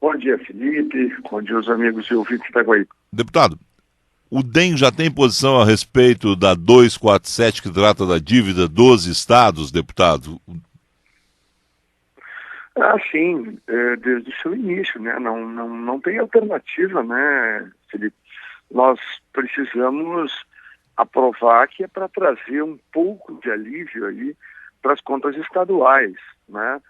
Bom dia, Felipe. Bom dia, os amigos e ouvintes da Guaíba. Deputado, o DEM já tem posição a respeito da 247, que trata da dívida dos estados, deputado? Sim, desde o seu início, né? Não tem alternativa, né, Felipe? Nós precisamos aprovar que é para trazer um pouco de alívio aí para as contas estaduais, né?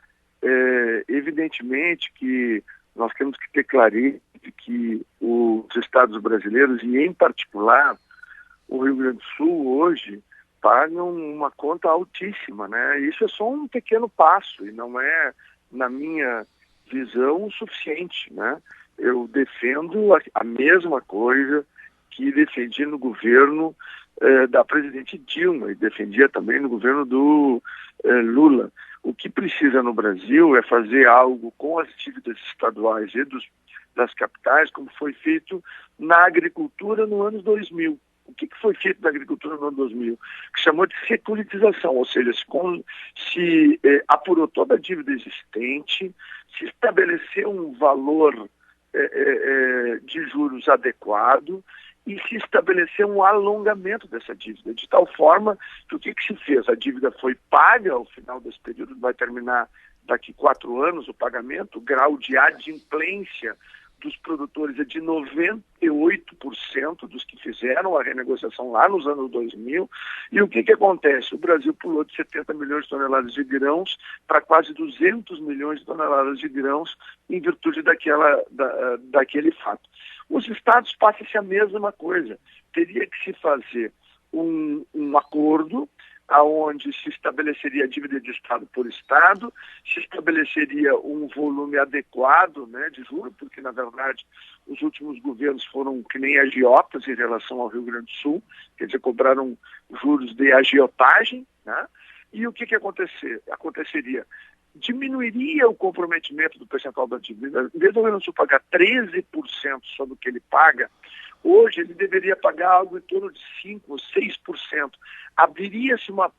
Evidentemente que nós temos que ter clareza de que os estados brasileiros, e em particular o Rio Grande do Sul, hoje, pagam uma conta altíssima, né? Isso é só um pequeno passo e não é, na minha visão, o suficiente, né? Eu defendo a mesma coisa que defendi no governo da presidente Dilma e defendia também no governo do Lula. O que precisa no Brasil é fazer algo com as dívidas estaduais e das capitais, como foi feito na agricultura no ano 2000. O que foi feito na agricultura no ano 2000? Que chamou de securitização, ou seja, se apurou toda a dívida existente, se estabeleceu um valor de juros adequado e se estabeleceu um alongamento dessa dívida, de tal forma que o que se fez? A dívida foi paga ao final desse período, vai terminar daqui 4 anos o pagamento, o grau de adimplência dos produtores é de 98% dos que fizeram a renegociação lá nos anos 2000. E o que acontece? O Brasil pulou de 70 milhões de toneladas de grãos para quase 200 milhões de toneladas de grãos em virtude daquele fato. Os estados passam-se a mesma coisa. Teria que se fazer um acordo aonde se estabeleceria a dívida de estado por estado, se estabeleceria um volume adequado, né, de juros, porque na verdade os últimos governos foram que nem agiotas em relação ao Rio Grande do Sul, quer dizer, cobraram juros de agiotagem, né? E o que aconteceria? Diminuiria o comprometimento do percentual da dívida. Em vez do Rio Grande do Sul pagar 13% sobre o que ele paga, hoje ele deveria pagar algo em torno de 5% ou 6%. Abriria-se uma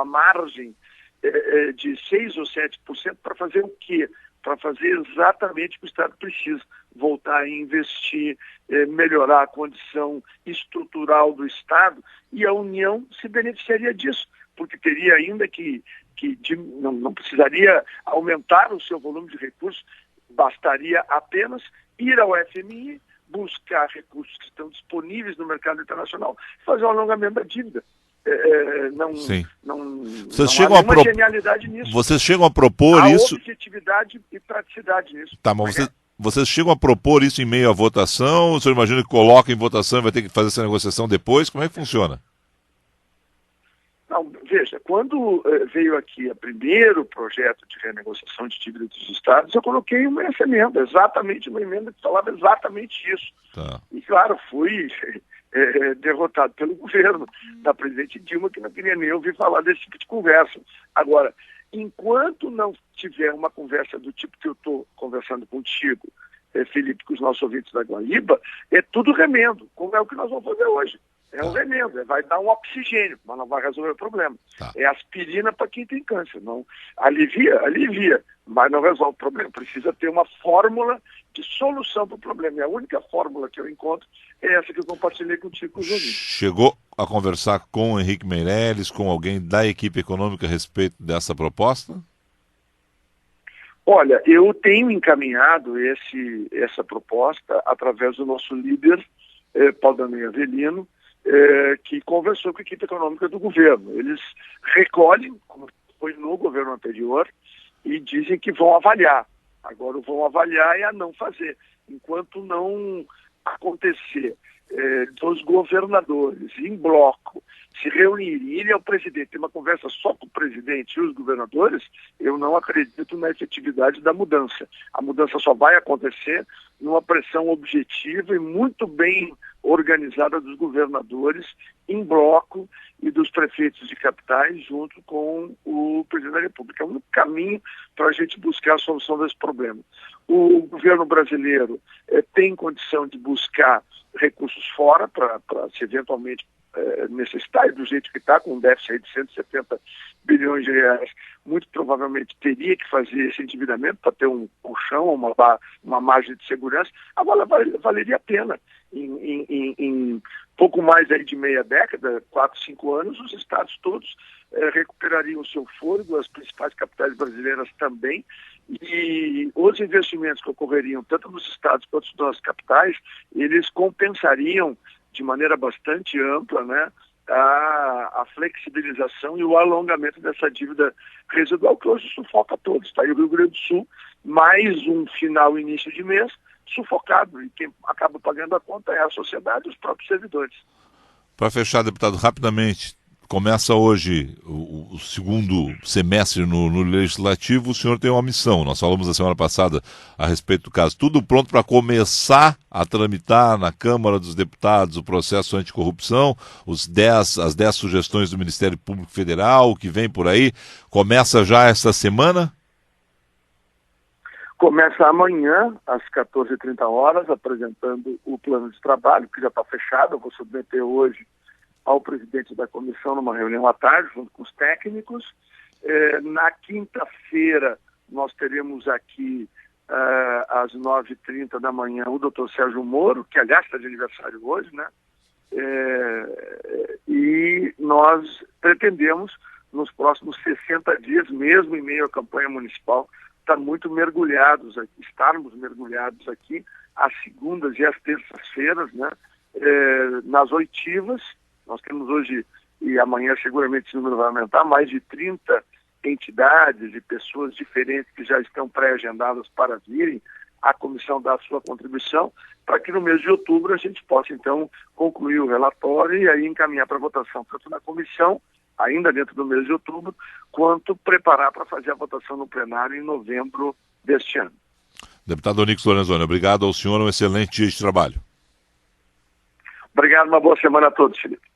margem de 6% ou 7% para fazer o quê? Para fazer exatamente o que o Estado precisa. Voltar a investir, melhorar a condição estrutural do Estado, e a União se beneficiaria disso, porque teria ainda não precisaria aumentar o seu volume de recursos, bastaria apenas ir ao FMI, buscar recursos que estão disponíveis no mercado internacional e fazer um alongamento da dívida. Não há nenhuma genialidade nisso. Vocês chegam a propor isso? Há objetividade e praticidade nisso. Tá, mas vocês chegam a propor isso em meio à votação? O senhor imagina que coloca em votação e vai ter que fazer essa negociação depois? Como é que funciona? Não, veja, quando veio aqui o primeiro projeto de renegociação de dívida dos estados, eu coloquei uma emenda, exatamente uma emenda que falava exatamente isso. Tá. E, claro, fui derrotado pelo governo da presidente Dilma, que não queria nem ouvir falar desse tipo de conversa. Agora, enquanto não tiver uma conversa do tipo que eu estou conversando contigo, Felipe, com os nossos ouvintes da Guaíba, é tudo remendo, como é o que nós vamos fazer hoje. É um remendo, vai dar um oxigênio, mas não vai resolver o problema. Tá. É aspirina para quem tem câncer. Não, alivia, mas não resolve o problema. Precisa ter uma fórmula de solução para o problema. E a única fórmula que eu encontro é essa que eu compartilhei contigo com os ouvintes. Chegou a conversar com o Henrique Meirelles, com alguém da equipe econômica a respeito dessa proposta? Olha, eu tenho encaminhado essa proposta através do nosso líder, Paulo Danei Avelino, que conversou com a equipe econômica do governo. Eles recolhem, como foi no governo anterior, e dizem que vão avaliar. Agora, o vão avaliar é a não fazer. Enquanto não acontecer dos governadores em bloco se reunirem, ele é o presidente, tem uma conversa só com o presidente e os governadores, eu não acredito na efetividade da mudança. A mudança só vai acontecer numa pressão objetiva e muito bem organizada dos governadores em bloco e dos prefeitos de capitais junto com o presidente da República. É o único caminho para a gente buscar a solução desse problema. O governo brasileiro tem condição de buscar recursos fora para se eventualmente nesse estágio do jeito que está, com um déficit aí de 170 bilhões de reais, muito provavelmente teria que fazer esse endividamento para ter um colchão, uma margem de segurança. Agora valeria a pena. Em pouco mais aí de meia década, 4, 5 anos, os estados todos recuperariam o seu fôlego, as principais capitais brasileiras também, e os investimentos que ocorreriam tanto nos estados quanto nas capitais, eles compensariam de maneira bastante ampla, né, a flexibilização e o alongamento dessa dívida residual que hoje sufoca todos. Está aí o Rio Grande do Sul, mais um final, início de mês, sufocado, e quem acaba pagando a conta é a sociedade e os próprios servidores. Para fechar, deputado, rapidamente, começa hoje o segundo semestre no Legislativo, o senhor tem uma missão. Nós falamos na semana passada a respeito do caso. Tudo pronto para começar a tramitar na Câmara dos Deputados o processo anticorrupção, as 10 sugestões do Ministério Público Federal, o que vem por aí. Começa já esta semana? Começa amanhã, às 14h30, apresentando o plano de trabalho, que já está fechado. Eu vou submeter hoje ao presidente da comissão numa reunião à tarde, junto com os técnicos. Na quinta-feira, nós teremos aqui, às 9h30 da manhã, o doutor Sérgio Moro, que aliás está de aniversário hoje, né? E nós pretendemos, nos próximos 60 dias, mesmo em meio à campanha municipal, estarmos mergulhados aqui, às segundas e às terças-feiras, né? Nas oitivas. Nós temos hoje, e amanhã seguramente esse número vai aumentar, mais de 30 entidades e pessoas diferentes que já estão pré-agendadas para virem à comissão dar a sua contribuição, para que no mês de outubro a gente possa, então, concluir o relatório e aí encaminhar para votação, tanto na comissão, ainda dentro do mês de outubro, quanto preparar para fazer a votação no plenário em novembro deste ano. Deputado Onyx Lorenzoni, obrigado ao senhor, um excelente dia de trabalho. Obrigado, uma boa semana a todos, Felipe.